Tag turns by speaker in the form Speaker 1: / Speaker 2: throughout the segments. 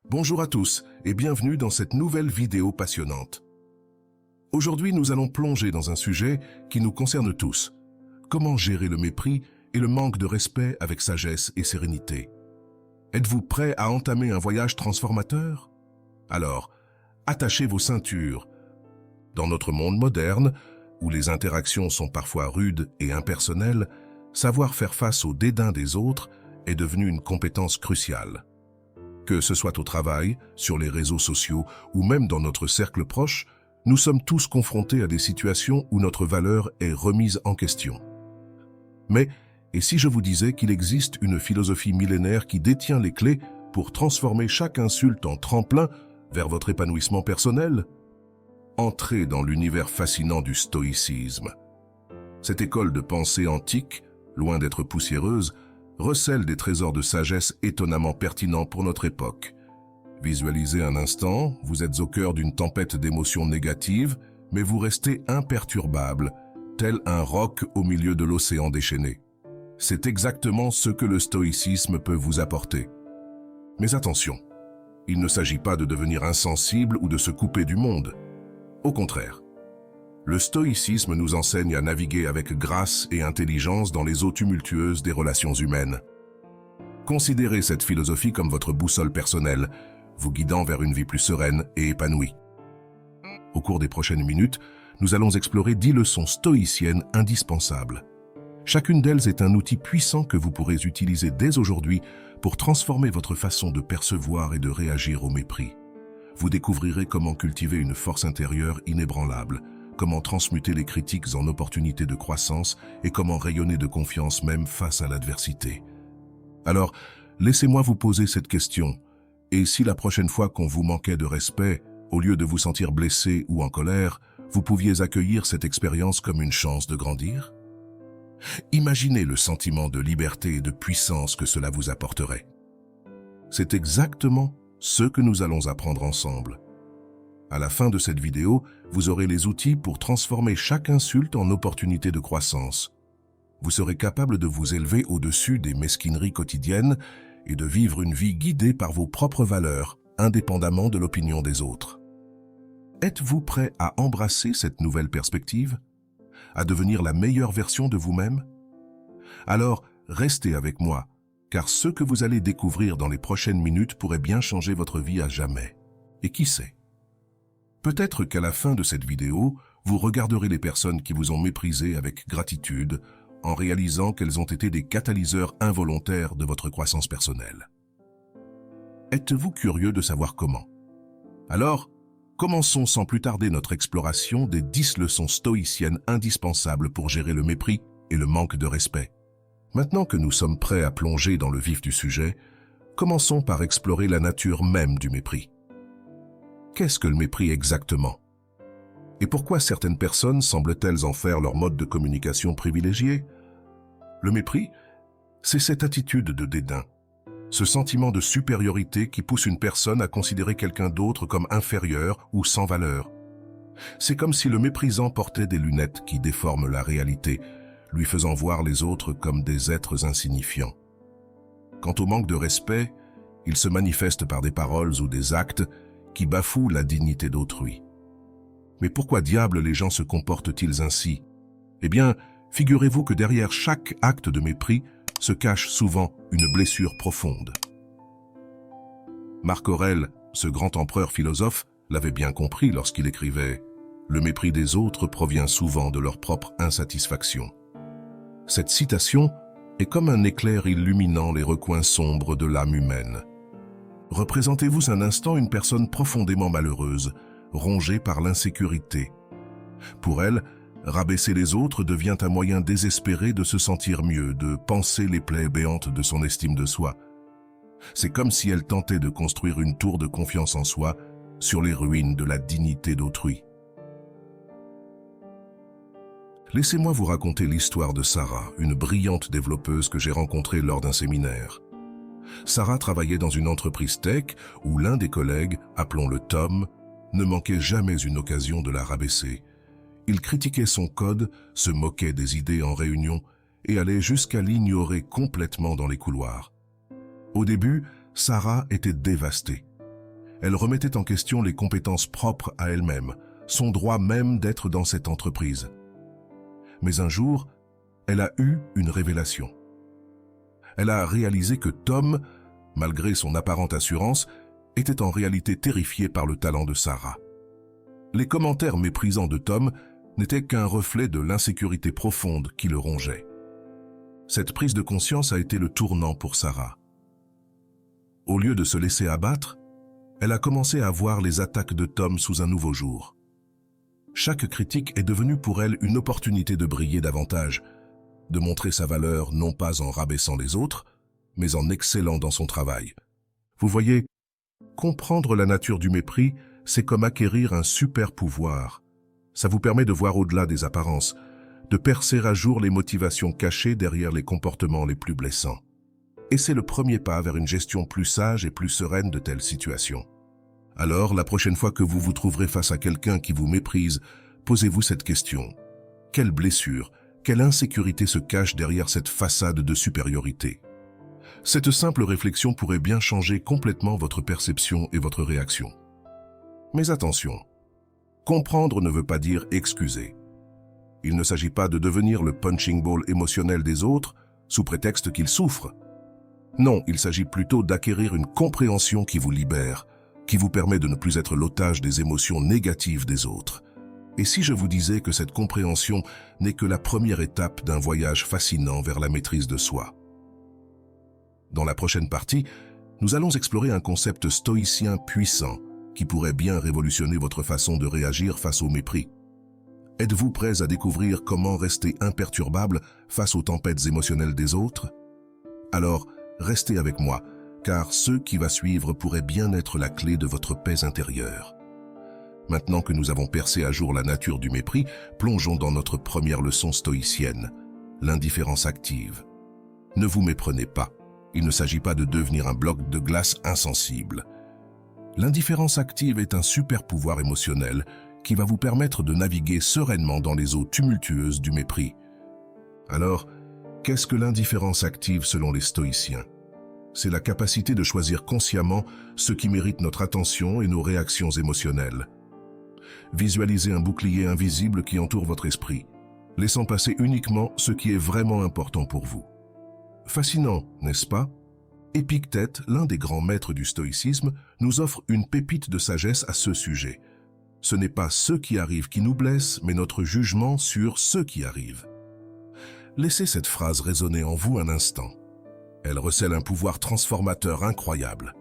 Speaker 1: Bonjour à tous et bienvenue dans cette nouvelle vidéo passionnante. Aujourd'hui, nous allons plonger dans un sujet qui nous concerne tous. Comment gérer le mépris et le manque de respect avec sagesse et sérénité? Êtes-vous prêt à entamer un voyage transformateur? Alors, attachez vos ceintures. Dans notre monde moderne, où les interactions sont parfois rudes et impersonnelles, savoir faire face au dédain des autres est devenu une compétence cruciale. Que ce soit au travail, sur les réseaux sociaux ou même dans notre cercle proche, nous sommes tous confrontés à des situations où notre valeur est remise en question. Mais, et si je vous disais qu'il existe une philosophie millénaire qui détient les clés pour transformer chaque insulte en tremplin vers votre épanouissement personnel? Entrez dans l'univers fascinant du stoïcisme. Cette école de pensée antique, loin d'être poussiéreuse, recèle des trésors de sagesse étonnamment pertinents pour notre époque. Visualisez un instant, vous êtes au cœur d'une tempête d'émotions négatives, mais vous restez imperturbable, tel un roc au milieu de l'océan déchaîné. C'est exactement ce que le stoïcisme peut vous apporter. Mais attention, il ne s'agit pas de devenir insensible ou de se couper du monde. Au contraire, le stoïcisme nous enseigne à naviguer avec grâce et intelligence dans les eaux tumultueuses des relations humaines. Considérez cette philosophie comme votre boussole personnelle, vous guidant vers une vie plus sereine et épanouie. Au cours des prochaines minutes, nous allons explorer 10 leçons stoïciennes indispensables. Chacune d'elles est un outil puissant que vous pourrez utiliser dès aujourd'hui pour transformer votre façon de percevoir et de réagir au mépris. Vous découvrirez comment cultiver une force intérieure inébranlable, comment transmuter les critiques en opportunités de croissance et comment rayonner de confiance même face à l'adversité. Alors, laissez-moi vous poser cette question. Et si la prochaine fois qu'on vous manquait de respect, au lieu de vous sentir blessé ou en colère, vous pouviez accueillir cette expérience comme une chance de grandir? Imaginez le sentiment de liberté et de puissance que cela vous apporterait. C'est exactement ce que nous allons apprendre ensemble. À la fin de cette vidéo, vous aurez les outils pour transformer chaque insulte en opportunité de croissance. Vous serez capable de vous élever au-dessus des mesquineries quotidiennes et de vivre une vie guidée par vos propres valeurs, indépendamment de l'opinion des autres. Êtes-vous prêt à embrasser cette nouvelle perspective? À devenir la meilleure version de vous-même? Alors, restez avec moi, car ce que vous allez découvrir dans les prochaines minutes pourrait bien changer votre vie à jamais. Et qui sait? Peut-être qu'à la fin de cette vidéo, vous regarderez les personnes qui vous ont méprisé avec gratitude, en réalisant qu'elles ont été des catalyseurs involontaires de votre croissance personnelle. Êtes-vous curieux de savoir comment? Alors, commençons sans plus tarder notre exploration des 10 leçons stoïciennes indispensables pour gérer le mépris et le manque de respect. Maintenant que nous sommes prêts à plonger dans le vif du sujet, commençons par explorer la nature même du mépris. Qu'est-ce que le mépris exactement? Et pourquoi certaines personnes semblent-elles en faire leur mode de communication privilégié? Le mépris, c'est cette attitude de dédain, ce sentiment de supériorité qui pousse une personne à considérer quelqu'un d'autre comme inférieur ou sans valeur. C'est comme si le méprisant portait des lunettes qui déforment la réalité, lui faisant voir les autres comme des êtres insignifiants. Quant au manque de respect, il se manifeste par des paroles ou des actes qui bafouent la dignité d'autrui. Mais pourquoi diable les gens se comportent-ils ainsi? Eh bien, figurez-vous que derrière chaque acte de mépris se cache souvent une blessure profonde. Marc Aurèle, ce grand empereur philosophe, l'avait bien compris lorsqu'il écrivait « Le mépris des autres provient souvent de leur propre insatisfaction ». Cette citation est comme un éclair illuminant les recoins sombres de l'âme humaine. Représentez-vous un instant une personne profondément malheureuse, rongée par l'insécurité. Pour elle, rabaisser les autres devient un moyen désespéré de se sentir mieux, de panser les plaies béantes de son estime de soi. C'est comme si elle tentait de construire une tour de confiance en soi sur les ruines de la dignité d'autrui. Laissez-moi vous raconter l'histoire de Sarah, une brillante développeuse que j'ai rencontrée lors d'un séminaire. Sarah travaillait dans une entreprise tech où l'un des collègues, appelons-le Tom, ne manquait jamais une occasion de la rabaisser. Il critiquait son code, se moquait des idées en réunion et allait jusqu'à l'ignorer complètement dans les couloirs. Au début, Sarah était dévastée. Elle remettait en question les compétences propres à elle-même, son droit même d'être dans cette entreprise. Mais un jour, elle a eu une révélation. Elle a réalisé que Tom, malgré son apparente assurance, était en réalité terrifié par le talent de Sarah. Les commentaires méprisants de Tom n'étaient qu'un reflet de l'insécurité profonde qui le rongeait. Cette prise de conscience a été le tournant pour Sarah. Au lieu de se laisser abattre, elle a commencé à voir les attaques de Tom sous un nouveau jour. Chaque critique est devenue pour elle une opportunité de briller davantage, de montrer sa valeur non pas en rabaissant les autres, mais en excellant dans son travail. Vous voyez, comprendre la nature du mépris, c'est comme acquérir un super pouvoir. Ça vous permet de voir au-delà des apparences, de percer à jour les motivations cachées derrière les comportements les plus blessants. Et c'est le premier pas vers une gestion plus sage et plus sereine de telles situations. Alors, la prochaine fois que vous vous trouverez face à quelqu'un qui vous méprise, posez-vous cette question. Quelle blessure, quelle insécurité se cache derrière cette façade de supériorité? Cette simple réflexion pourrait bien changer complètement votre perception et votre réaction. Mais attention, comprendre ne veut pas dire excuser. Il ne s'agit pas de devenir le punching ball émotionnel des autres sous prétexte qu'ils souffrent. Non, il s'agit plutôt d'acquérir une compréhension qui vous libère, qui vous permet de ne plus être l'otage des émotions négatives des autres. Et si je vous disais que cette compréhension n'est que la première étape d'un voyage fascinant vers la maîtrise de soi? Dans la prochaine partie, nous allons explorer un concept stoïcien puissant qui pourrait bien révolutionner votre façon de réagir face au mépris. Êtes-vous prêts à découvrir comment rester imperturbable face aux tempêtes émotionnelles des autres? Alors, restez avec moi, car ce qui va suivre pourrait bien être la clé de votre paix intérieure. Maintenant que nous avons percé à jour la nature du mépris, plongeons dans notre première leçon stoïcienne, l'indifférence active. Ne vous méprenez pas, il ne s'agit pas de devenir un bloc de glace insensible. L'indifférence active est un super pouvoir émotionnel qui va vous permettre de naviguer sereinement dans les eaux tumultueuses du mépris. Alors, qu'est-ce que l'indifférence active selon les stoïciens? C'est la capacité de choisir consciemment ce qui mérite notre attention et nos réactions émotionnelles. Visualisez un bouclier invisible qui entoure votre esprit, laissant passer uniquement ce qui est vraiment important pour vous. Fascinant, n'est-ce pas? Épictète, l'un des grands maîtres du stoïcisme, nous offre une pépite de sagesse à ce sujet. Ce n'est pas ce qui arrive qui nous blesse, mais notre jugement sur ce qui arrive. Laissez cette phrase résonner en vous un instant. Elle recèle un pouvoir transformateur incroyable.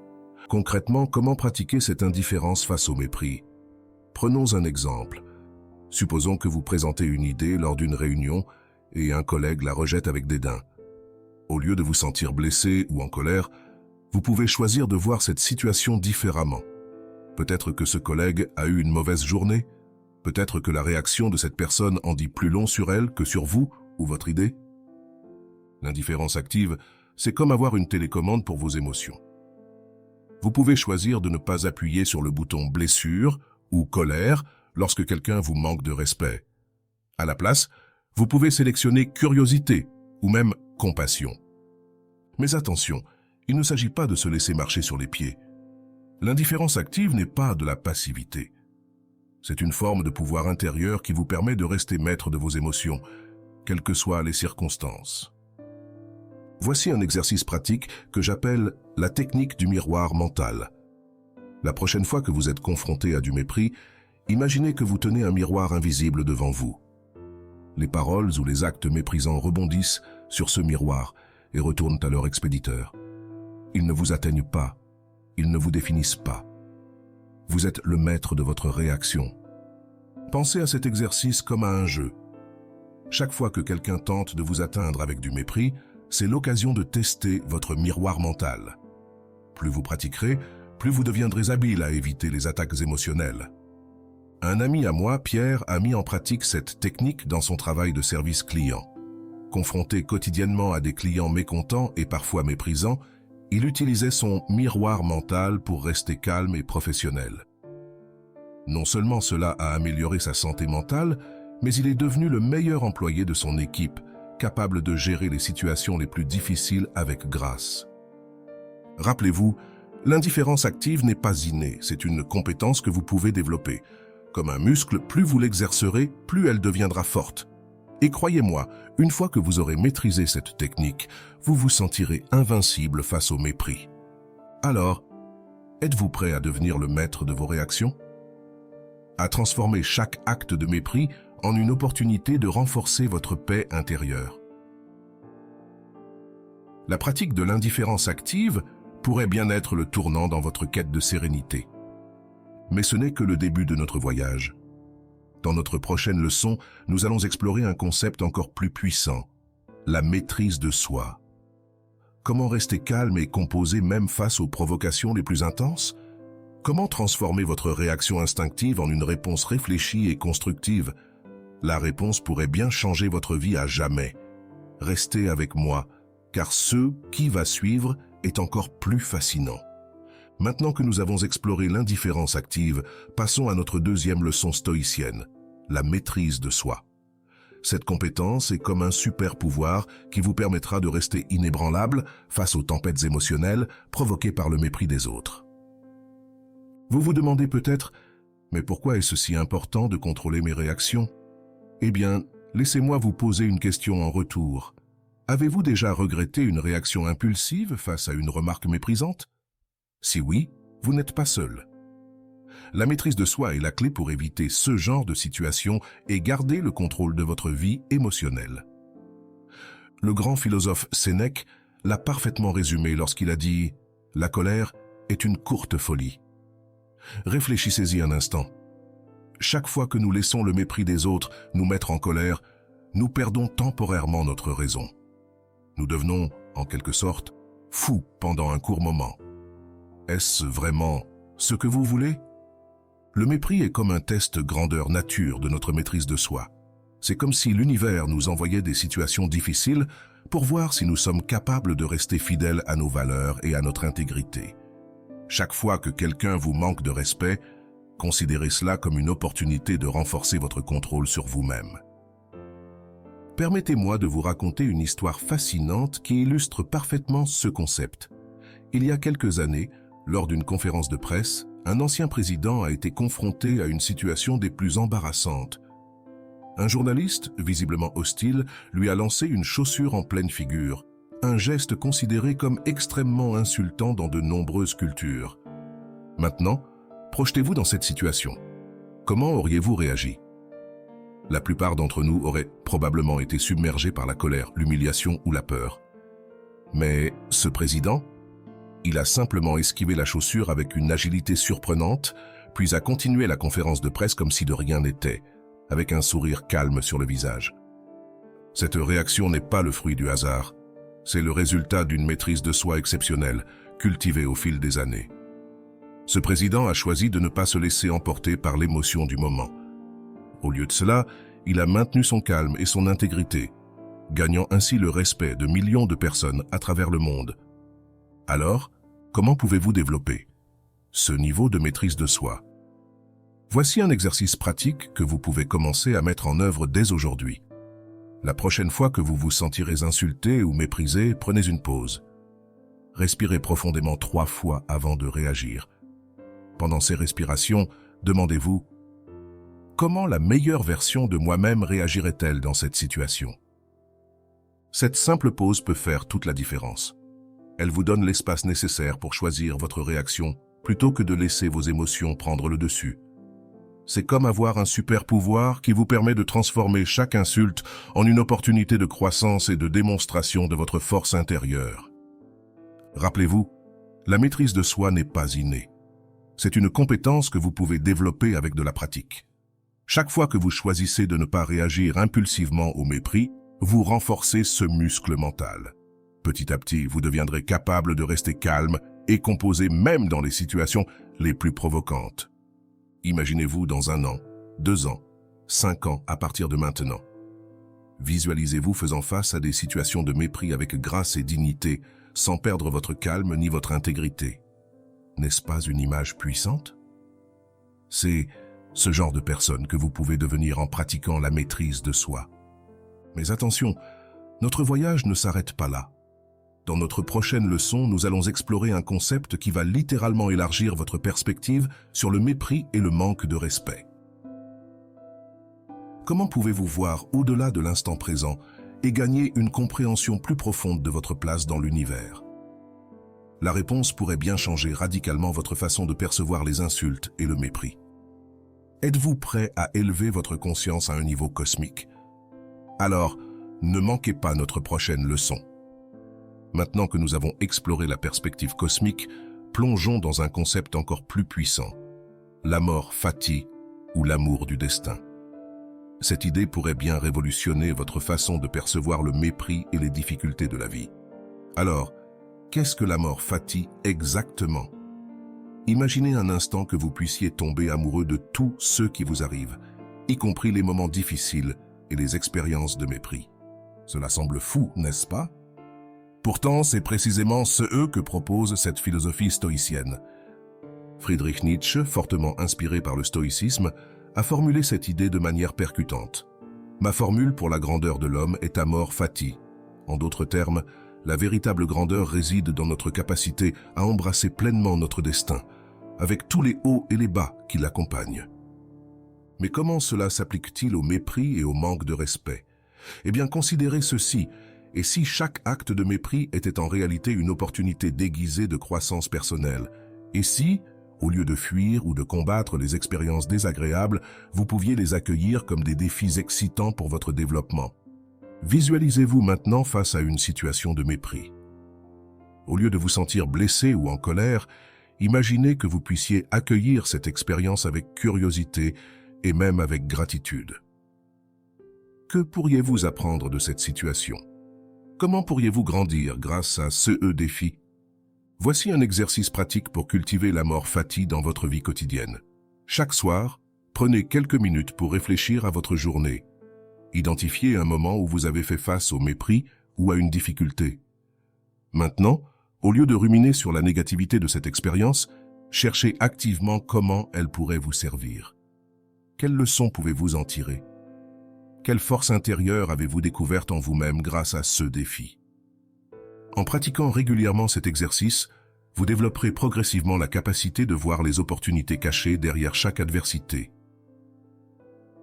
Speaker 1: Concrètement, comment pratiquer cette indifférence face au mépris? Prenons un exemple. Supposons que vous présentez une idée lors d'une réunion et un collègue la rejette avec dédain. Au lieu de vous sentir blessé ou en colère, vous pouvez choisir de voir cette situation différemment. Peut-être que ce collègue a eu une mauvaise journée, peut-être que la réaction de cette personne en dit plus long sur elle que sur vous ou votre idée. L'indifférence active, c'est comme avoir une télécommande pour vos émotions. Vous pouvez choisir de ne pas appuyer sur le bouton blessure ou colère lorsque quelqu'un vous manque de respect. À la place, vous pouvez sélectionner curiosité ou même compassion. Mais attention, il ne s'agit pas de se laisser marcher sur les pieds. L'indifférence active n'est pas de la passivité. C'est une forme de pouvoir intérieur qui vous permet de rester maître de vos émotions, quelles que soient les circonstances. Voici un exercice pratique que j'appelle la technique du miroir mental. La prochaine fois que vous êtes confronté à du mépris, imaginez que vous tenez un miroir invisible devant vous. Les paroles ou les actes méprisants rebondissent sur ce miroir et retournent à leur expéditeur. Ils ne vous atteignent pas, ils ne vous définissent pas. Vous êtes le maître de votre réaction. Pensez à cet exercice comme à un jeu. Chaque fois que quelqu'un tente de vous atteindre avec du mépris, c'est l'occasion de tester votre miroir mental. Plus vous pratiquerez, plus vous deviendrez habile à éviter les attaques émotionnelles. Un ami à moi, Pierre, a mis en pratique cette technique dans son travail de service client. Confronté quotidiennement à des clients mécontents et parfois méprisants, il utilisait son miroir mental pour rester calme et professionnel. Non seulement cela a amélioré sa santé mentale, mais il est devenu le meilleur employé de son équipe, capable de gérer les situations les plus difficiles avec grâce. Rappelez-vous, L'indifférence active n'est pas innée, c'est une compétence que vous pouvez développer. Comme un muscle, plus vous l'exercerez, plus elle deviendra forte. Et croyez-moi, une fois que vous aurez maîtrisé cette technique, vous vous sentirez invincible face au mépris. Alors, êtes-vous prêt à devenir le maître de vos réactions? À transformer chaque acte de mépris en une opportunité de renforcer votre paix intérieure. La pratique de l'indifférence active pourrait bien être le tournant dans votre quête de sérénité. Mais ce n'est que le début de notre voyage. Dans notre prochaine leçon, nous allons explorer un concept encore plus puissant, la maîtrise de soi. Comment rester calme et composé même face aux provocations les plus intenses? Comment transformer votre réaction instinctive en une réponse réfléchie et constructive? La réponse pourrait bien changer votre vie à jamais. Restez avec moi, car ce qui va suivre est encore plus fascinant. Maintenant que nous avons exploré l'indifférence active, passons à notre deuxième leçon stoïcienne, la maîtrise de soi. Cette compétence est comme un super pouvoir qui vous permettra de rester inébranlable face aux tempêtes émotionnelles provoquées par le mépris des autres. Vous vous demandez peut-être, mais pourquoi est-ce si important de contrôler mes réactions? Eh bien, laissez-moi vous poser une question en retour. Avez-vous déjà regretté une réaction impulsive face à une remarque méprisante? Si oui, vous n'êtes pas seul. La maîtrise de soi est la clé pour éviter ce genre de situation et garder le contrôle de votre vie émotionnelle. Le grand philosophe Sénèque l'a parfaitement résumé lorsqu'il a dit « La colère est une courte folie ». Réfléchissez-y un instant. Chaque fois que nous laissons le mépris des autres nous mettre en colère, nous perdons temporairement notre raison. Nous devenons, en quelque sorte, fous pendant un court moment. Est-ce vraiment ce que vous voulez? Le mépris est comme un test grandeur nature de notre maîtrise de soi. C'est comme si l'univers nous envoyait des situations difficiles pour voir si nous sommes capables de rester fidèles à nos valeurs et à notre intégrité. Chaque fois que quelqu'un vous manque de respect, considérez cela comme une opportunité de renforcer votre contrôle sur vous-même. Permettez-moi de vous raconter une histoire fascinante qui illustre parfaitement ce concept. Il y a quelques années, lors d'une conférence de presse, un ancien président a été confronté à une situation des plus embarrassantes. Un journaliste, visiblement hostile, lui a lancé une chaussure en pleine figure, un geste considéré comme extrêmement insultant dans de nombreuses cultures. Maintenant, projetez-vous dans cette situation. Comment auriez-vous réagi? La plupart d'entre nous auraient probablement été submergés par la colère, l'humiliation ou la peur. Mais ce président, il a simplement esquivé la chaussure avec une agilité surprenante, puis a continué la conférence de presse comme si de rien n'était, avec un sourire calme sur le visage. Cette réaction n'est pas le fruit du hasard. C'est le résultat d'une maîtrise de soi exceptionnelle, cultivée au fil des années. Ce président a choisi de ne pas se laisser emporter par l'émotion du moment. Au lieu de cela, il a maintenu son calme et son intégrité, gagnant ainsi le respect de millions de personnes à travers le monde. Alors, comment pouvez-vous développer ce niveau de maîtrise de soi? Voici un exercice pratique que vous pouvez commencer à mettre en œuvre dès aujourd'hui. La prochaine fois que vous vous sentirez insulté ou méprisé, prenez une pause. Respirez profondément 3 fois avant de réagir. Pendant ces respirations, demandez-vous « Comment la meilleure version de moi-même réagirait-elle dans cette situation ?» Cette simple pause peut faire toute la différence. Elle vous donne l'espace nécessaire pour choisir votre réaction plutôt que de laisser vos émotions prendre le dessus. C'est comme avoir un super pouvoir qui vous permet de transformer chaque insulte en une opportunité de croissance et de démonstration de votre force intérieure. Rappelez-vous, la maîtrise de soi n'est pas innée. C'est une compétence que vous pouvez développer avec de la pratique. Chaque fois que vous choisissez de ne pas réagir impulsivement au mépris, vous renforcez ce muscle mental. Petit à petit, vous deviendrez capable de rester calme et composé même dans les situations les plus provocantes. Imaginez-vous dans 1 an, 2 ans, 5 ans à partir de maintenant. Visualisez-vous faisant face à des situations de mépris avec grâce et dignité, sans perdre votre calme ni votre intégrité. N'est-ce pas une image puissante? C'est ce genre de personne que vous pouvez devenir en pratiquant la maîtrise de soi. Mais attention, notre voyage ne s'arrête pas là. Dans notre prochaine leçon, nous allons explorer un concept qui va littéralement élargir votre perspective sur le mépris et le manque de respect. Comment pouvez-vous voir au-delà de l'instant présent et gagner une compréhension plus profonde de votre place dans l'univers? La réponse pourrait bien changer radicalement votre façon de percevoir les insultes et le mépris. Êtes-vous prêt à élever votre conscience à un niveau cosmique? Alors, ne manquez pas notre prochaine leçon. Maintenant que nous avons exploré la perspective cosmique, plongeons dans un concept encore plus puissant, l'amor fati ou l'amour du destin. Cette idée pourrait bien révolutionner votre façon de percevoir le mépris et les difficultés de la vie. Alors, qu'est-ce que l'amor fati exactement? Imaginez un instant que vous puissiez tomber amoureux de tous ceux qui vous arrivent, y compris les moments difficiles et les expériences de mépris. Cela semble fou, n'est-ce pas? Pourtant, c'est précisément ce que propose cette philosophie stoïcienne. Friedrich Nietzsche, fortement inspiré par le stoïcisme, a formulé cette idée de manière percutante. Ma formule pour la grandeur de l'homme est amor fati. En d'autres termes, la véritable grandeur réside dans notre capacité à embrasser pleinement notre destin, avec tous les hauts et les bas qui l'accompagnent. Mais comment cela s'applique-t-il au mépris et au manque de respect? Eh bien, considérez ceci. Et si chaque acte de mépris était en réalité une opportunité déguisée de croissance personnelle? Et si, au lieu de fuir ou de combattre les expériences désagréables, vous pouviez les accueillir comme des défis excitants pour votre développement? Visualisez-vous maintenant face à une situation de mépris. Au lieu de vous sentir blessé ou en colère, imaginez que vous puissiez accueillir cette expérience avec curiosité et même avec gratitude. Que pourriez-vous apprendre de cette situation? Comment pourriez-vous grandir grâce à ce défi? Voici un exercice pratique pour cultiver l'amor fati dans votre vie quotidienne. Chaque soir, prenez quelques minutes pour réfléchir à votre journée. Identifiez un moment où vous avez fait face au mépris ou à une difficulté. Maintenant, au lieu de ruminer sur la négativité de cette expérience, cherchez activement comment elle pourrait vous servir. Quelles leçons pouvez-vous en tirer? Quelle force intérieure avez-vous découverte en vous-même grâce à ce défi? En pratiquant régulièrement cet exercice, vous développerez progressivement la capacité de voir les opportunités cachées derrière chaque adversité.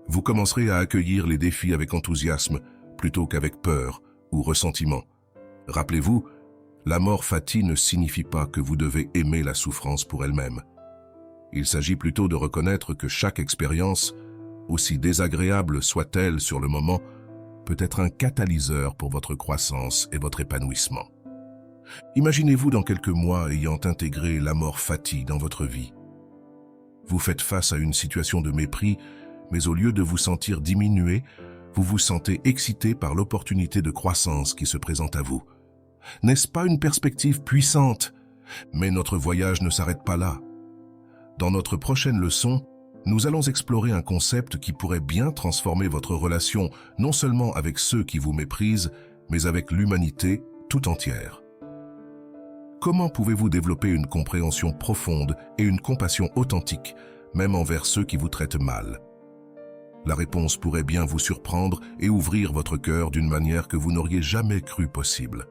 Speaker 1: Vous commencerez à accueillir les défis avec enthousiasme plutôt qu'avec peur ou ressentiment. Rappelez-vous, l'amor fati ne signifie pas que vous devez aimer la souffrance pour elle-même. Il s'agit plutôt de reconnaître que chaque expérience, aussi désagréable soit-elle sur le moment, peut être un catalyseur pour votre croissance et votre épanouissement. Imaginez-vous dans quelques mois ayant intégré l'amor fati dans votre vie. Vous faites face à une situation de mépris, mais au lieu de vous sentir diminué, vous vous sentez excité par l'opportunité de croissance qui se présente à vous. N'est-ce pas une perspective puissante? Mais notre voyage ne s'arrête pas là. Dans notre prochaine leçon, nous allons explorer un concept qui pourrait bien transformer votre relation non seulement avec ceux qui vous méprisent, mais avec l'humanité tout entière. Comment pouvez-vous développer une compréhension profonde et une compassion authentique, même envers ceux qui vous traitent mal? La réponse pourrait bien vous surprendre et ouvrir votre cœur d'une manière que vous n'auriez jamais cru possible.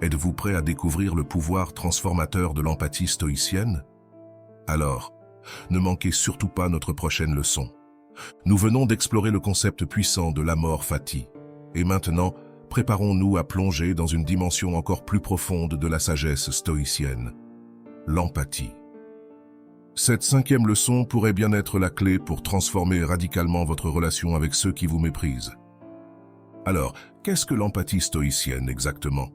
Speaker 1: Êtes-vous prêt à découvrir le pouvoir transformateur de l'empathie stoïcienne? Alors, ne manquez surtout pas notre prochaine leçon. Nous venons d'explorer le concept puissant de l'amor fati. Et maintenant, préparons-nous à plonger dans une dimension encore plus profonde de la sagesse stoïcienne, l'empathie. Cette 5e leçon pourrait bien être la clé pour transformer radicalement votre relation avec ceux qui vous méprisent. Alors, qu'est-ce que l'empathie stoïcienne exactement?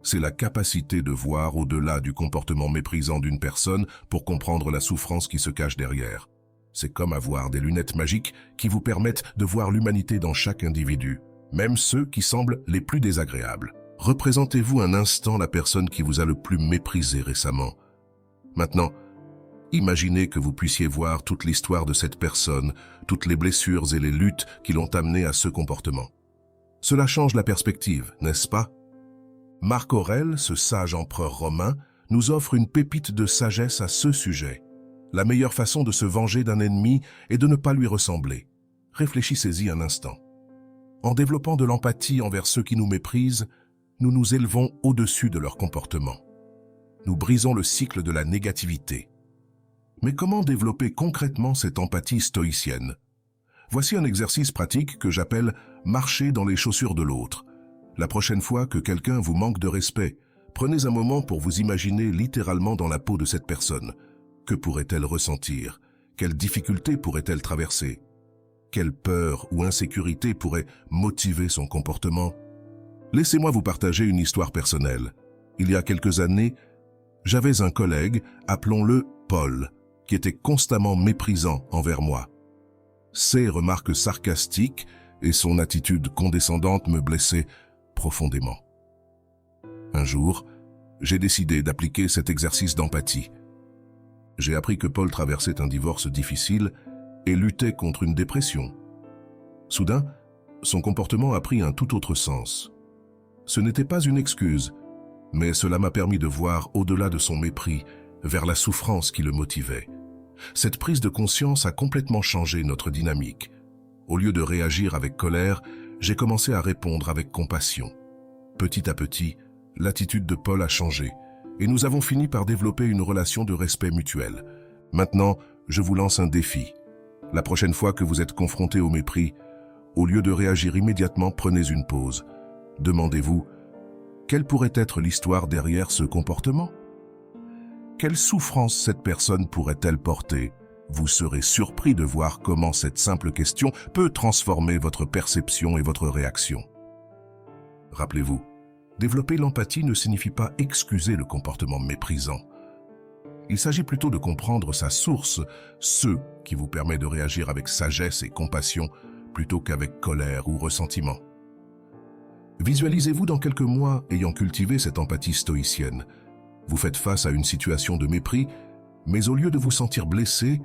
Speaker 1: C'est la capacité de voir au-delà du comportement méprisant d'une personne pour comprendre la souffrance qui se cache derrière. C'est comme avoir des lunettes magiques qui vous permettent de voir l'humanité dans chaque individu, même ceux qui semblent les plus désagréables. Représentez-vous un instant la personne qui vous a le plus méprisé récemment. Maintenant, imaginez que vous puissiez voir toute l'histoire de cette personne, toutes les blessures et les luttes qui l'ont amené à ce comportement. Cela change la perspective, n'est-ce pas? Marc Aurèle, ce sage empereur romain, nous offre une pépite de sagesse à ce sujet. La meilleure façon de se venger d'un ennemi est de ne pas lui ressembler. Réfléchissez-y un instant. En développant de l'empathie envers ceux qui nous méprisent, nous nous élevons au-dessus de leur comportement. Nous brisons le cycle de la négativité. Mais comment développer concrètement cette empathie stoïcienne? Voici un exercice pratique que j'appelle « marcher dans les chaussures de l'autre ». La prochaine fois que quelqu'un vous manque de respect, prenez un moment pour vous imaginer littéralement dans la peau de cette personne. Que pourrait-elle ressentir? Quelles difficultés pourrait-elle traverser? Quelle peur ou insécurité pourrait motiver son comportement? Laissez-moi vous partager une histoire personnelle. Il y a quelques années, j'avais un collègue, appelons-le Paul, qui était constamment méprisant envers moi. Ses remarques sarcastiques et son attitude condescendante me blessaient profondément. Un jour, j'ai décidé d'appliquer cet exercice d'empathie. J'ai appris que Paul traversait un divorce difficile et luttait contre une dépression. Soudain, son comportement a pris un tout autre sens. Ce n'était pas une excuse, mais cela m'a permis de voir au-delà de son mépris, vers la souffrance qui le motivait. Cette prise de conscience a complètement changé notre dynamique. Au lieu de réagir avec colère, j'ai commencé à répondre avec compassion. Petit à petit, l'attitude de Paul a changé et nous avons fini par développer une relation de respect mutuel. Maintenant, je vous lance un défi. La prochaine fois que vous êtes confronté au mépris, au lieu de réagir immédiatement, prenez une pause. Demandez-vous, quelle pourrait être l'histoire derrière ce comportement? Quelle souffrance cette personne pourrait-elle porter? Vous serez surpris de voir comment cette simple question peut transformer votre perception et votre réaction. Rappelez-vous, développer l'empathie ne signifie pas excuser le comportement méprisant. Il s'agit plutôt de comprendre sa source, ce qui vous permet de réagir avec sagesse et compassion plutôt qu'avec colère ou ressentiment. Visualisez-vous dans quelques mois ayant cultivé cette empathie stoïcienne. Vous faites face à une situation de mépris, mais au lieu de vous sentir blessé,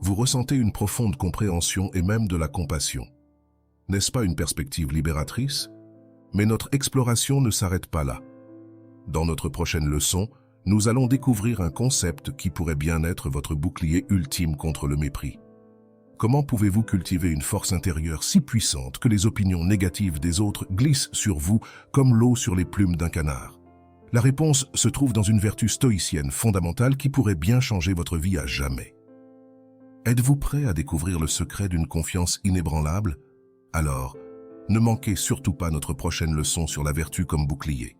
Speaker 1: vous ressentez une profonde compréhension et même de la compassion. N'est-ce pas une perspective libératrice? Mais notre exploration ne s'arrête pas là. Dans notre prochaine leçon, nous allons découvrir un concept qui pourrait bien être votre bouclier ultime contre le mépris. Comment pouvez-vous cultiver une force intérieure si puissante que les opinions négatives des autres glissent sur vous comme l'eau sur les plumes d'un canard? La réponse se trouve dans une vertu stoïcienne fondamentale qui pourrait bien changer votre vie à jamais. Êtes-vous prêt à découvrir le secret d'une confiance inébranlable? Alors, ne manquez surtout pas notre prochaine leçon sur la vertu comme bouclier.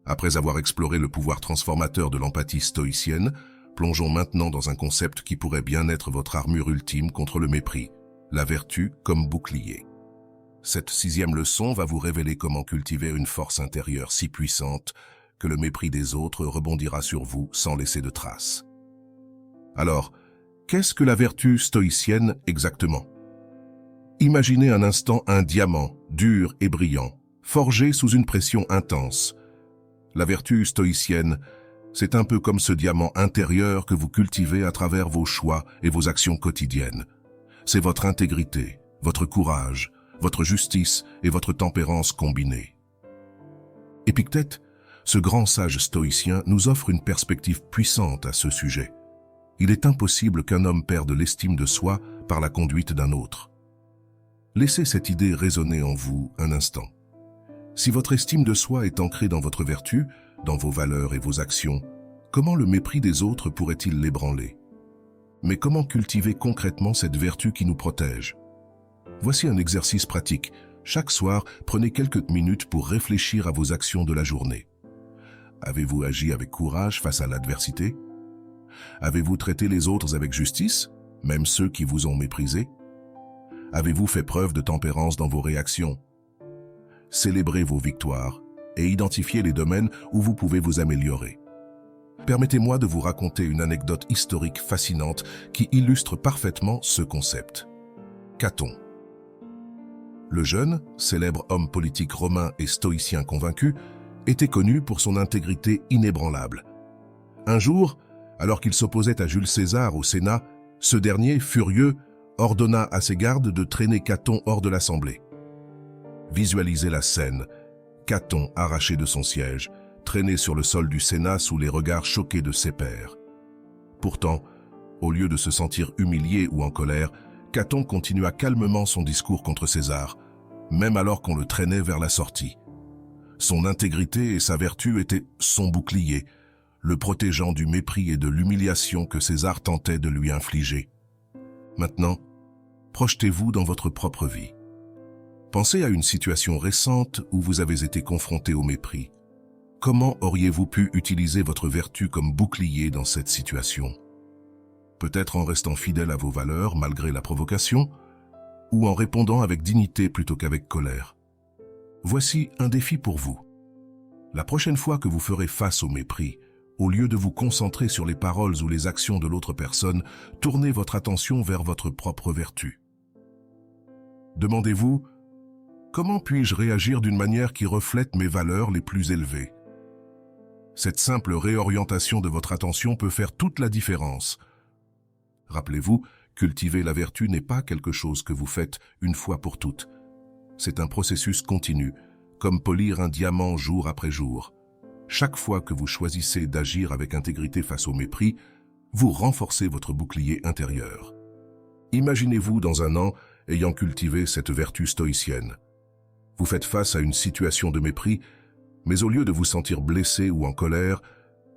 Speaker 1: Après avoir exploré le pouvoir transformateur de l'empathie stoïcienne, plongeons maintenant dans un concept qui pourrait bien être votre armure ultime contre le mépris, la vertu comme bouclier. Cette 6e leçon va vous révéler comment cultiver une force intérieure si puissante que le mépris des autres rebondira sur vous sans laisser de traces. Alors, qu'est-ce que la vertu stoïcienne exactement? Imaginez un instant un diamant, dur et brillant, forgé sous une pression intense. La vertu stoïcienne, c'est un peu comme ce diamant intérieur que vous cultivez à travers vos choix et vos actions quotidiennes. C'est votre intégrité, votre courage, votre justice et votre tempérance combinée. Épictète, ce grand sage stoïcien, nous offre une perspective puissante à ce sujet. Il est impossible qu'un homme perde l'estime de soi par la conduite d'un autre. Laissez cette idée résonner en vous un instant. Si votre estime de soi est ancrée dans votre vertu, dans vos valeurs et vos actions, comment le mépris des autres pourrait-il l'ébranler? Mais comment cultiver concrètement cette vertu qui nous protège? Voici un exercice pratique. Chaque soir, prenez quelques minutes pour réfléchir à vos actions de la journée. Avez-vous agi avec courage face à l'adversité? Avez-vous traité les autres avec justice, même ceux qui vous ont méprisé? Avez-vous fait preuve de tempérance dans vos réactions? Célébrez vos victoires et identifiez les domaines où vous pouvez vous améliorer. Permettez-moi de vous raconter une anecdote historique fascinante qui illustre parfaitement ce concept. Caton. Le jeune, célèbre homme politique romain et stoïcien convaincu, était connu pour son intégrité inébranlable. Un jour, alors qu'il s'opposait à Jules César au Sénat, ce dernier, furieux, ordonna à ses gardes de traîner Caton hors de l'Assemblée. Visualisez la scène. Caton, arraché de son siège, traîné sur le sol du Sénat sous les regards choqués de ses pairs. Pourtant, au lieu de se sentir humilié ou en colère, Caton continua calmement son discours contre César, même alors qu'on le traînait vers la sortie. Son intégrité et sa vertu étaient son bouclier, le protégeant du mépris et de l'humiliation que César tentait de lui infliger. Maintenant, projetez-vous dans votre propre vie. Pensez à une situation récente où vous avez été confronté au mépris. Comment auriez-vous pu utiliser votre vertu comme bouclier dans cette situation? Peut-être en restant fidèle à vos valeurs malgré la provocation, ou en répondant avec dignité plutôt qu'avec colère. Voici un défi pour vous. La prochaine fois que vous ferez face au mépris, au lieu de vous concentrer sur les paroles ou les actions de l'autre personne, tournez votre attention vers votre propre vertu. Demandez-vous, comment puis-je réagir d'une manière qui reflète mes valeurs les plus élevées? Cette simple réorientation de votre attention peut faire toute la différence. Rappelez-vous, cultiver la vertu n'est pas quelque chose que vous faites une fois pour toutes. C'est un processus continu, comme polir un diamant jour après jour. Chaque fois que vous choisissez d'agir avec intégrité face au mépris, vous renforcez votre bouclier intérieur. Imaginez-vous dans un an ayant cultivé cette vertu stoïcienne. Vous faites face à une situation de mépris, mais au lieu de vous sentir blessé ou en colère,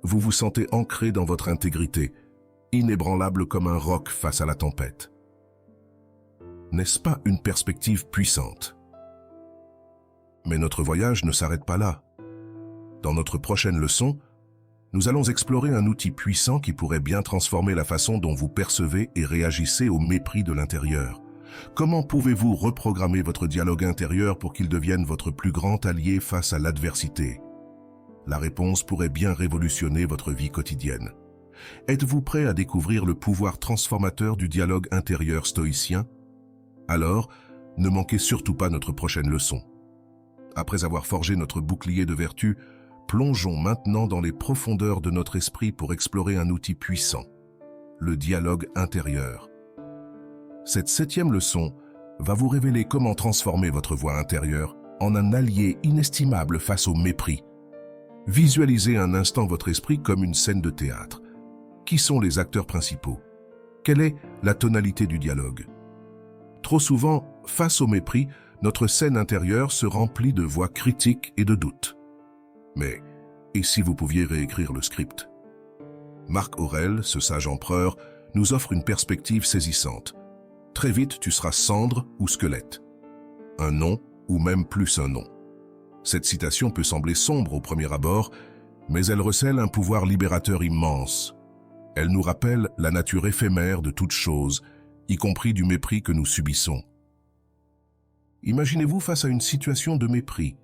Speaker 1: vous vous sentez ancré dans votre intégrité, inébranlable comme un roc face à la tempête. N'est-ce pas une perspective puissante? Mais notre voyage ne s'arrête pas là. Dans notre prochaine leçon, nous allons explorer un outil puissant qui pourrait bien transformer la façon dont vous percevez et réagissez au mépris de l'intérieur. Comment pouvez-vous reprogrammer votre dialogue intérieur pour qu'il devienne votre plus grand allié face à l'adversité? La réponse pourrait bien révolutionner votre vie quotidienne. Êtes-vous prêt à découvrir le pouvoir transformateur du dialogue intérieur stoïcien? Alors, ne manquez surtout pas notre prochaine leçon. Après avoir forgé notre bouclier de vertu, plongeons maintenant dans les profondeurs de notre esprit pour explorer un outil puissant, le dialogue intérieur. Cette 7e leçon va vous révéler comment transformer votre voix intérieure en un allié inestimable face au mépris. Visualisez un instant votre esprit comme une scène de théâtre. Qui sont les acteurs principaux? Quelle est la tonalité du dialogue? Trop souvent, face au mépris, notre scène intérieure se remplit de voix critiques et de doutes. Mais, et si vous pouviez réécrire le script? Marc Aurèle, ce sage empereur, nous offre une perspective saisissante. Très vite, tu seras cendre ou squelette. Un nom ou même plus un nom. Cette citation peut sembler sombre au premier abord, mais elle recèle un pouvoir libérateur immense. Elle nous rappelle la nature éphémère de toute chose, y compris du mépris que nous subissons. Imaginez-vous face à une situation de mépris.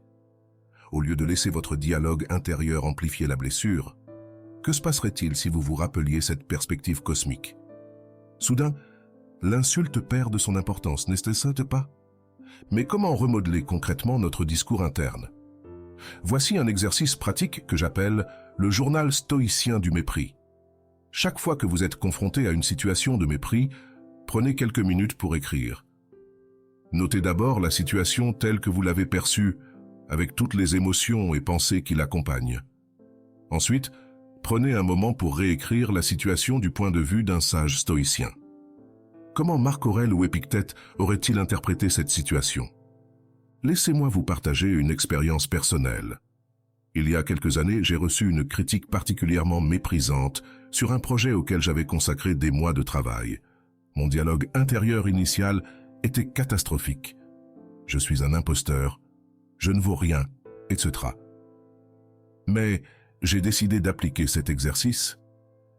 Speaker 1: Au lieu de laisser votre dialogue intérieur amplifier la blessure, que se passerait-il si vous vous rappeliez cette perspective cosmique? Soudain, l'insulte perd de son importance, n'est-ce pas? Mais comment remodeler concrètement notre discours interne? Voici un exercice pratique que j'appelle le journal stoïcien du mépris. Chaque fois que vous êtes confronté à une situation de mépris, prenez quelques minutes pour écrire. Notez d'abord la situation telle que vous l'avez perçue, avec toutes les émotions et pensées qui l'accompagnent. Ensuite, prenez un moment pour réécrire la situation du point de vue d'un sage stoïcien. Comment Marc Aurèle ou Épictète auraient-ils interprété cette situation? Laissez-moi vous partager une expérience personnelle. Il y a quelques années, j'ai reçu une critique particulièrement méprisante sur un projet auquel j'avais consacré des mois de travail. Mon dialogue intérieur initial était catastrophique. Je suis un imposteur, je ne vaux rien, etc. Mais j'ai décidé d'appliquer cet exercice.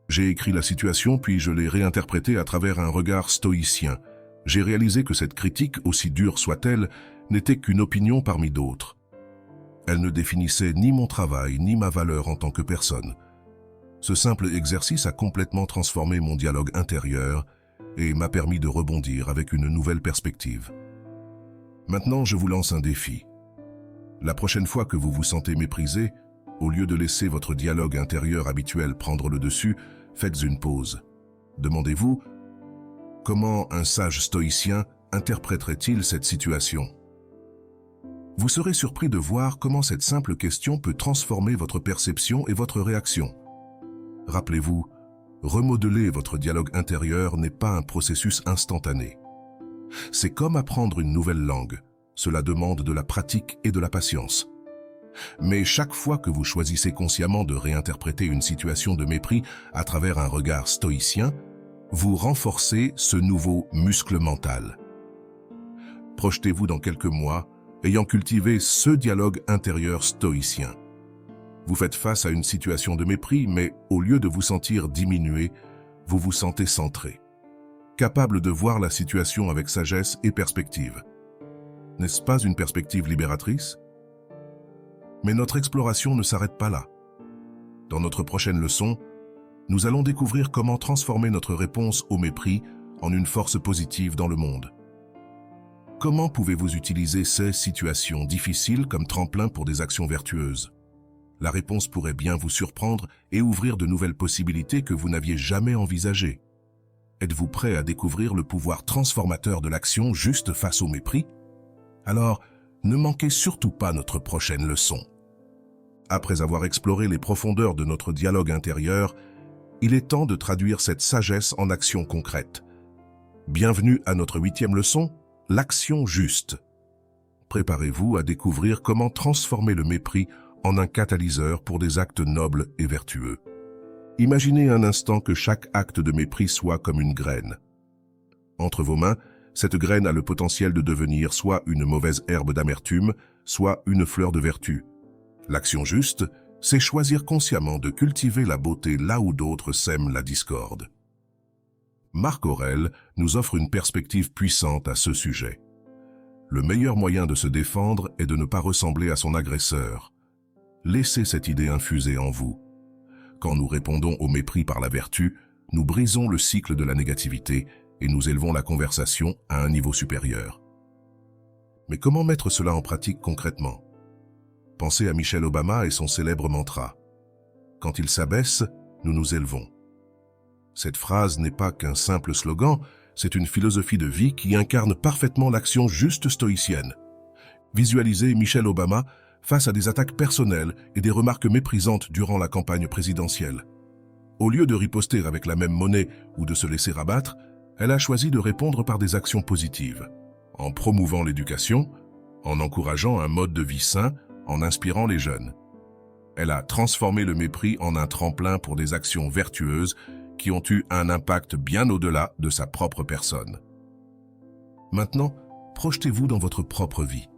Speaker 1: J'ai écrit la situation puis je l'ai réinterprétée à travers un regard stoïcien. J'ai réalisé que cette critique, aussi dure soit-elle, n'était qu'une opinion parmi d'autres. Elle ne définissait ni mon travail ni ma valeur en tant que personne. Ce simple exercice a complètement transformé mon dialogue intérieur et m'a permis de rebondir avec une nouvelle perspective. Maintenant, je vous lance un défi. La prochaine fois que vous vous sentez méprisé, au lieu de laisser votre dialogue intérieur habituel prendre le dessus, faites une pause. Demandez-vous, comment un sage stoïcien interpréterait-il cette situation? Vous serez surpris de voir comment cette simple question peut transformer votre perception et votre réaction. Rappelez-vous, remodeler votre dialogue intérieur n'est pas un processus instantané. C'est comme apprendre une nouvelle langue. Cela demande de la pratique et de la patience. Mais chaque fois que vous choisissez consciemment de réinterpréter une situation de mépris à travers un regard stoïcien, vous renforcez ce nouveau muscle mental. Projetez-vous dans quelques mois, ayant cultivé ce dialogue intérieur stoïcien. Vous faites face à une situation de mépris, mais au lieu de vous sentir diminué, vous vous sentez centré, capable de voir la situation avec sagesse et perspective. N'est-ce pas une perspective libératrice? Mais notre exploration ne s'arrête pas là. Dans notre prochaine leçon, nous allons découvrir comment transformer notre réponse au mépris en une force positive dans le monde. Comment pouvez-vous utiliser ces situations difficiles comme tremplin pour des actions vertueuses? La réponse pourrait bien vous surprendre et ouvrir de nouvelles possibilités que vous n'aviez jamais envisagées. Êtes-vous prêt à découvrir le pouvoir transformateur de l'action juste face au mépris? Alors, ne manquez surtout pas notre prochaine leçon. Après avoir exploré les profondeurs de notre dialogue intérieur, il est temps de traduire cette sagesse en action concrète. Bienvenue à notre 8e leçon, l'action juste. Préparez-vous à découvrir comment transformer le mépris en un catalyseur pour des actes nobles et vertueux. Imaginez un instant que chaque acte de mépris soit comme une graine. Entre vos mains, cette graine a le potentiel de devenir soit une mauvaise herbe d'amertume, soit une fleur de vertu. L'action juste, c'est choisir consciemment de cultiver la beauté là où d'autres sèment la discorde. Marc Aurèle nous offre une perspective puissante à ce sujet. Le meilleur moyen de se défendre est de ne pas ressembler à son agresseur. Laissez cette idée infuser en vous. Quand nous répondons au mépris par la vertu, nous brisons le cycle de la négativité et nous élevons la conversation à un niveau supérieur. Mais comment mettre cela en pratique concrètement? Pensez à Michelle Obama et son célèbre mantra. Quand il s'abaisse, nous nous élevons. Cette phrase n'est pas qu'un simple slogan, c'est une philosophie de vie qui incarne parfaitement l'action juste stoïcienne. Visualisez Michelle Obama face à des attaques personnelles et des remarques méprisantes durant la campagne présidentielle. Au lieu de riposter avec la même monnaie ou de se laisser abattre, elle a choisi de répondre par des actions positives, en promouvant l'éducation, en encourageant un mode de vie sain, en inspirant les jeunes. Elle a transformé le mépris en un tremplin pour des actions vertueuses qui ont eu un impact bien au-delà de sa propre personne. Maintenant, projetez-vous dans votre propre vie.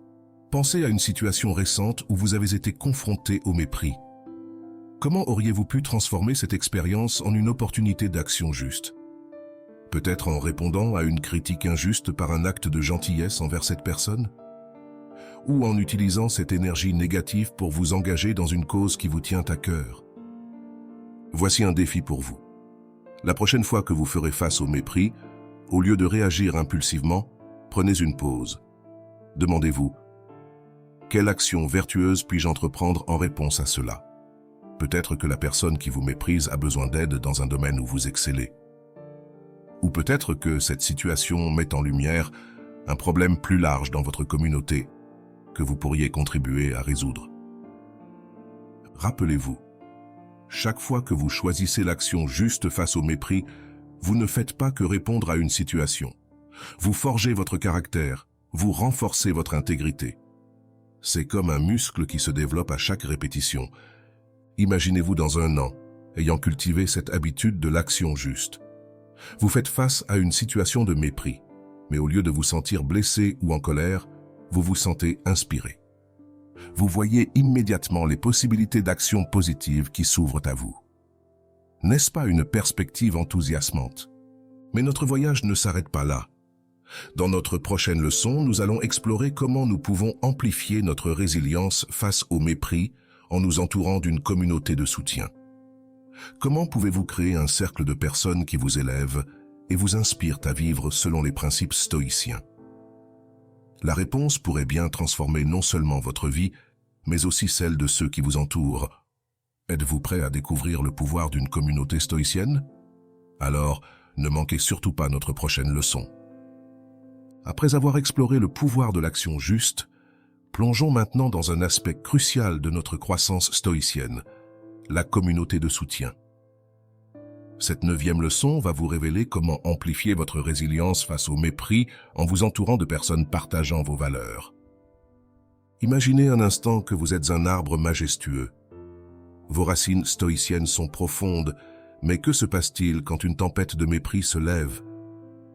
Speaker 1: Pensez à une situation récente où vous avez été confronté au mépris. Comment auriez-vous pu transformer cette expérience en une opportunité d'action juste? Peut-être en répondant à une critique injuste par un acte de gentillesse envers cette personne? Ou en utilisant cette énergie négative pour vous engager dans une cause qui vous tient à cœur? Voici un défi pour vous. La prochaine fois que vous ferez face au mépris, au lieu de réagir impulsivement, prenez une pause. Demandez-vous, quelle action vertueuse puis-je entreprendre en réponse à cela? Peut-être que la personne qui vous méprise a besoin d'aide dans un domaine où vous excellez. Ou peut-être que cette situation met en lumière un problème plus large dans votre communauté que vous pourriez contribuer à résoudre. Rappelez-vous, chaque fois que vous choisissez l'action juste face au mépris, vous ne faites pas que répondre à une situation. Vous forgez votre caractère, vous renforcez votre intégrité. C'est comme un muscle qui se développe à chaque répétition. Imaginez-vous dans un an, ayant cultivé cette habitude de l'action juste. Vous faites face à une situation de mépris, mais au lieu de vous sentir blessé ou en colère, vous vous sentez inspiré. Vous voyez immédiatement les possibilités d'action positive qui s'ouvrent à vous. N'est-ce pas une perspective enthousiasmante? Mais notre voyage ne s'arrête pas là. Dans notre prochaine leçon, nous allons explorer comment nous pouvons amplifier notre résilience face au mépris en nous entourant d'une communauté de soutien. Comment pouvez-vous créer un cercle de personnes qui vous élèvent et vous inspirent à vivre selon les principes stoïciens? La réponse pourrait bien transformer non seulement votre vie, mais aussi celle de ceux qui vous entourent. Êtes-vous prêt à découvrir le pouvoir d'une communauté stoïcienne? Alors, ne manquez surtout pas notre prochaine leçon. Après avoir exploré le pouvoir de l'action juste, plongeons maintenant dans un aspect crucial de notre croissance stoïcienne, la communauté de soutien. Cette 9e leçon va vous révéler comment amplifier votre résilience face au mépris en vous entourant de personnes partageant vos valeurs. Imaginez un instant que vous êtes un arbre majestueux. Vos racines stoïciennes sont profondes, mais que se passe-t-il quand une tempête de mépris se lève?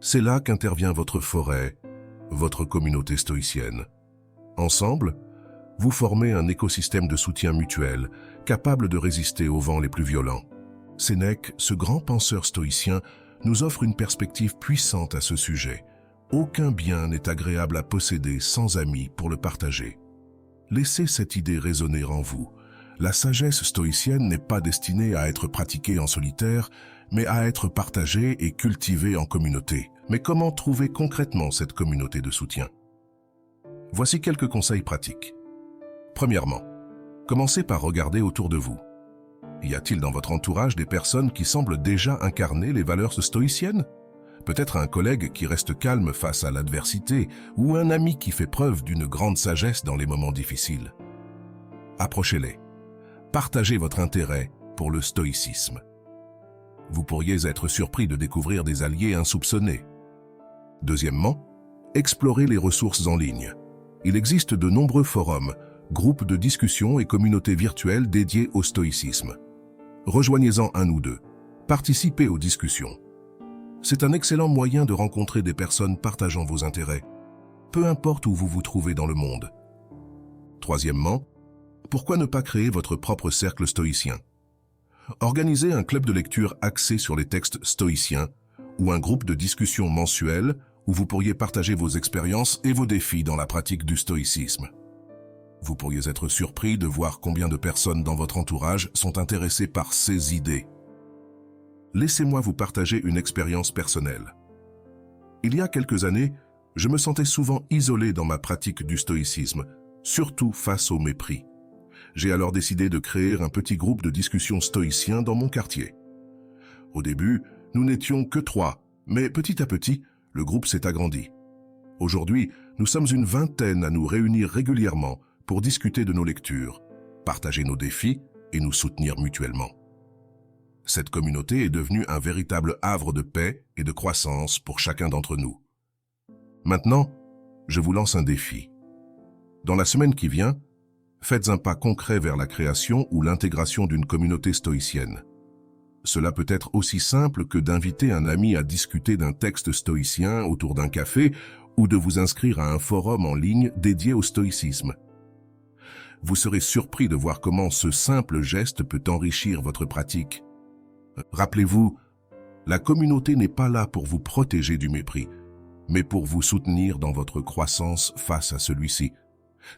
Speaker 1: C'est là qu'intervient votre forêt, votre communauté stoïcienne. Ensemble, vous formez un écosystème de soutien mutuel, capable de résister aux vents les plus violents. Sénèque, ce grand penseur stoïcien, nous offre une perspective puissante à ce sujet. Aucun bien n'est agréable à posséder sans amis pour le partager. Laissez cette idée résonner en vous. La sagesse stoïcienne n'est pas destinée à être pratiquée en solitaire, mais à être partagée et cultivée en communauté. Mais comment trouver concrètement cette communauté de soutien? Voici quelques conseils pratiques. Premièrement, commencez par regarder autour de vous. Y a-t-il dans votre entourage des personnes qui semblent déjà incarner les valeurs stoïciennes? Peut-être un collègue qui reste calme face à l'adversité ou un ami qui fait preuve d'une grande sagesse dans les moments difficiles. Approchez-les. Partagez votre intérêt pour le stoïcisme. Vous pourriez être surpris de découvrir des alliés insoupçonnés. Deuxièmement, explorez les ressources en ligne. Il existe de nombreux forums, groupes de discussion et communautés virtuelles dédiées au stoïcisme. Rejoignez-en un ou deux. Participez aux discussions. C'est un excellent moyen de rencontrer des personnes partageant vos intérêts, peu importe où vous vous trouvez dans le monde. Troisièmement, pourquoi ne pas créer votre propre cercle stoïcien? Organisez un club de lecture axé sur les textes stoïciens ou un groupe de discussion mensuel où vous pourriez partager vos expériences et vos défis dans la pratique du stoïcisme. Vous pourriez être surpris de voir combien de personnes dans votre entourage sont intéressées par ces idées. Laissez-moi vous partager une expérience personnelle. Il y a quelques années, je me sentais souvent isolé dans ma pratique du stoïcisme, surtout face au mépris. J'ai alors décidé de créer un petit groupe de discussion stoïcien dans mon quartier. Au début, nous n'étions que 3, mais petit à petit, le groupe s'est agrandi. Aujourd'hui, nous sommes une vingtaine à nous réunir régulièrement pour discuter de nos lectures, partager nos défis et nous soutenir mutuellement. Cette communauté est devenue un véritable havre de paix et de croissance pour chacun d'entre nous. Maintenant, je vous lance un défi. Dans la semaine qui vient, faites un pas concret vers la création ou l'intégration d'une communauté stoïcienne. Cela peut être aussi simple que d'inviter un ami à discuter d'un texte stoïcien autour d'un café ou de vous inscrire à un forum en ligne dédié au stoïcisme. Vous serez surpris de voir comment ce simple geste peut enrichir votre pratique. Rappelez-vous, la communauté n'est pas là pour vous protéger du mépris, mais pour vous soutenir dans votre croissance face à celui-ci.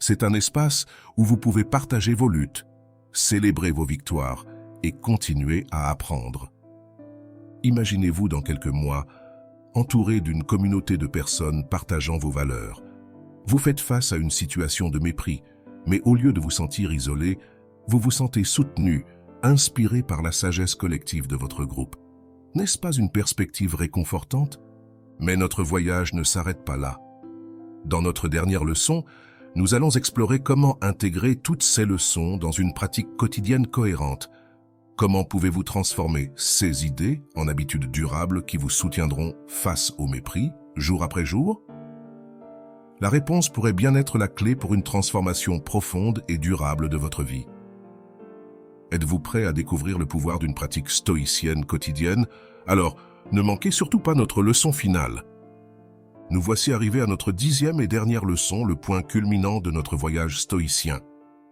Speaker 1: C'est un espace où vous pouvez partager vos luttes, célébrer vos victoires et continuer à apprendre. Imaginez-vous dans quelques mois, entouré d'une communauté de personnes partageant vos valeurs. Vous faites face à une situation de mépris, mais au lieu de vous sentir isolé, vous vous sentez soutenu, inspiré par la sagesse collective de votre groupe. N'est-ce pas une perspective réconfortante? Mais notre voyage ne s'arrête pas là. Dans notre dernière leçon, nous allons explorer comment intégrer toutes ces leçons dans une pratique quotidienne cohérente. Comment pouvez-vous transformer ces idées en habitudes durables qui vous soutiendront face au mépris, jour après jour? La réponse pourrait bien être la clé pour une transformation profonde et durable de votre vie. Êtes-vous prêt à découvrir le pouvoir d'une pratique stoïcienne quotidienne? Alors, ne manquez surtout pas notre leçon finale. Nous voici arrivés à notre 10e et dernière leçon, le point culminant de notre voyage stoïcien,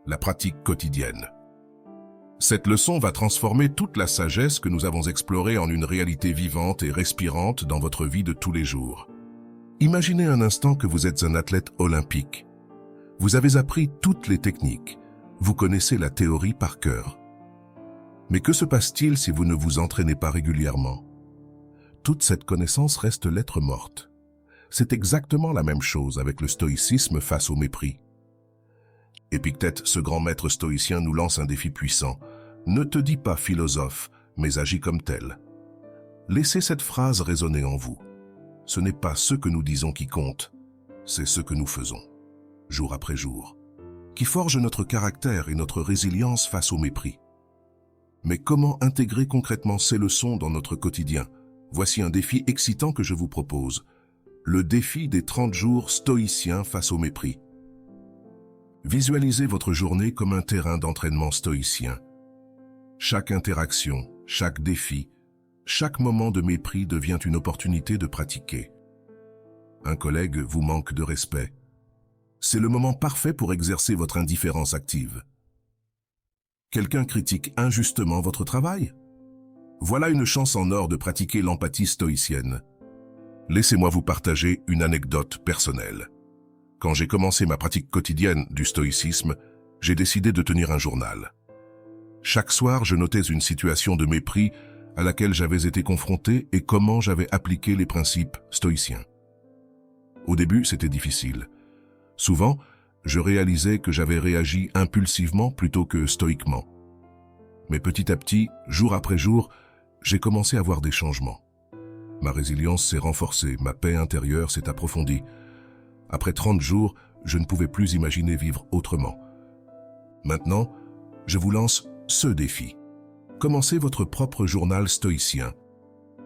Speaker 1: la pratique quotidienne. Cette leçon va transformer toute la sagesse que nous avons explorée en une réalité vivante et respirante dans votre vie de tous les jours. Imaginez un instant que vous êtes un athlète olympique. Vous avez appris toutes les techniques. Vous connaissez la théorie par cœur. Mais que se passe-t-il si vous ne vous entraînez pas régulièrement? Toute cette connaissance reste lettre morte. C'est exactement la même chose avec le stoïcisme face au mépris. Épictète, ce grand maître stoïcien, nous lance un défi puissant. Ne te dis pas philosophe, mais agis comme tel. Laissez cette phrase résonner en vous. Ce n'est pas ce que nous disons qui compte, c'est ce que nous faisons, jour après jour, qui forge notre caractère et notre résilience face au mépris. Mais comment intégrer concrètement ces leçons dans notre quotidien? Voici un défi excitant que je vous propose. Le défi des 30 jours stoïciens face au mépris. Visualisez votre journée comme un terrain d'entraînement stoïcien. Chaque interaction, chaque défi, chaque moment de mépris devient une opportunité de pratiquer. Un collègue vous manque de respect. C'est le moment parfait pour exercer votre indifférence active. Quelqu'un critique injustement votre travail? Voilà une chance en or de pratiquer l'empathie stoïcienne. Laissez-moi vous partager une anecdote personnelle. Quand j'ai commencé ma pratique quotidienne du stoïcisme, j'ai décidé de tenir un journal. Chaque soir, je notais une situation de mépris à laquelle j'avais été confronté et comment j'avais appliqué les principes stoïciens. Au début, c'était difficile. Souvent, je réalisais que j'avais réagi impulsivement plutôt que stoïquement. Mais petit à petit, jour après jour, j'ai commencé à voir des changements. Ma résilience s'est renforcée, ma paix intérieure s'est approfondie. Après 30 jours, je ne pouvais plus imaginer vivre autrement. Maintenant, je vous lance ce défi. Commencez votre propre journal stoïcien.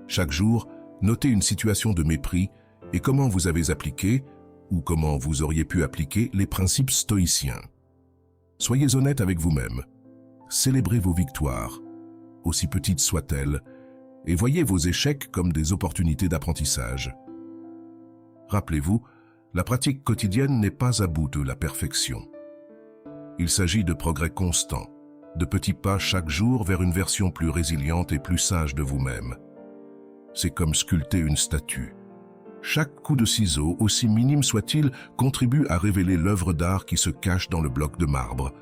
Speaker 1: Chaque jour, notez une situation de mépris et comment vous avez appliqué ou comment vous auriez pu appliquer les principes stoïciens. Soyez honnête avec vous-même. Célébrez vos victoires, aussi petites soient-elles, et voyez vos échecs comme des opportunités d'apprentissage. Rappelez-vous, la pratique quotidienne n'est pas à bout de la perfection. Il s'agit de progrès constants, de petits pas chaque jour vers une version plus résiliente et plus sage de vous-même. C'est comme sculpter une statue. Chaque coup de ciseau, aussi minime soit-il, contribue à révéler l'œuvre d'art qui se cache dans le bloc de marbre.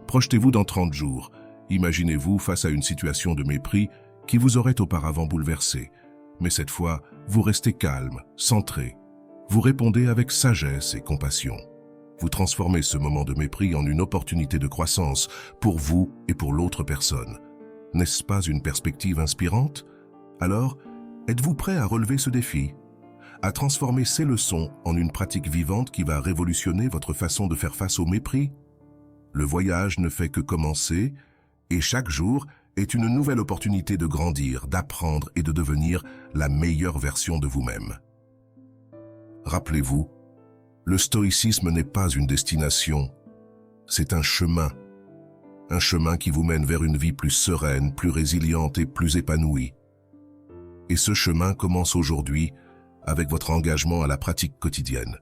Speaker 1: Projetez-vous dans 30 jours. Imaginez-vous face à une situation de mépris qui vous aurait auparavant bouleversé. Mais cette fois, vous restez calme, centré. Vous répondez avec sagesse et compassion. Vous transformez ce moment de mépris en une opportunité de croissance pour vous et pour l'autre personne. N'est-ce pas une perspective inspirante? Alors, êtes-vous prêt à relever ce défi? À transformer ces leçons en une pratique vivante qui va révolutionner votre façon de faire face au mépris? Le voyage ne fait que commencer et chaque jour est une nouvelle opportunité de grandir, d'apprendre et de devenir la meilleure version de vous-même. Rappelez-vous, le stoïcisme n'est pas une destination, c'est un chemin qui vous mène vers une vie plus sereine, plus résiliente et plus épanouie. Et ce chemin commence aujourd'hui avec votre engagement à la pratique quotidienne.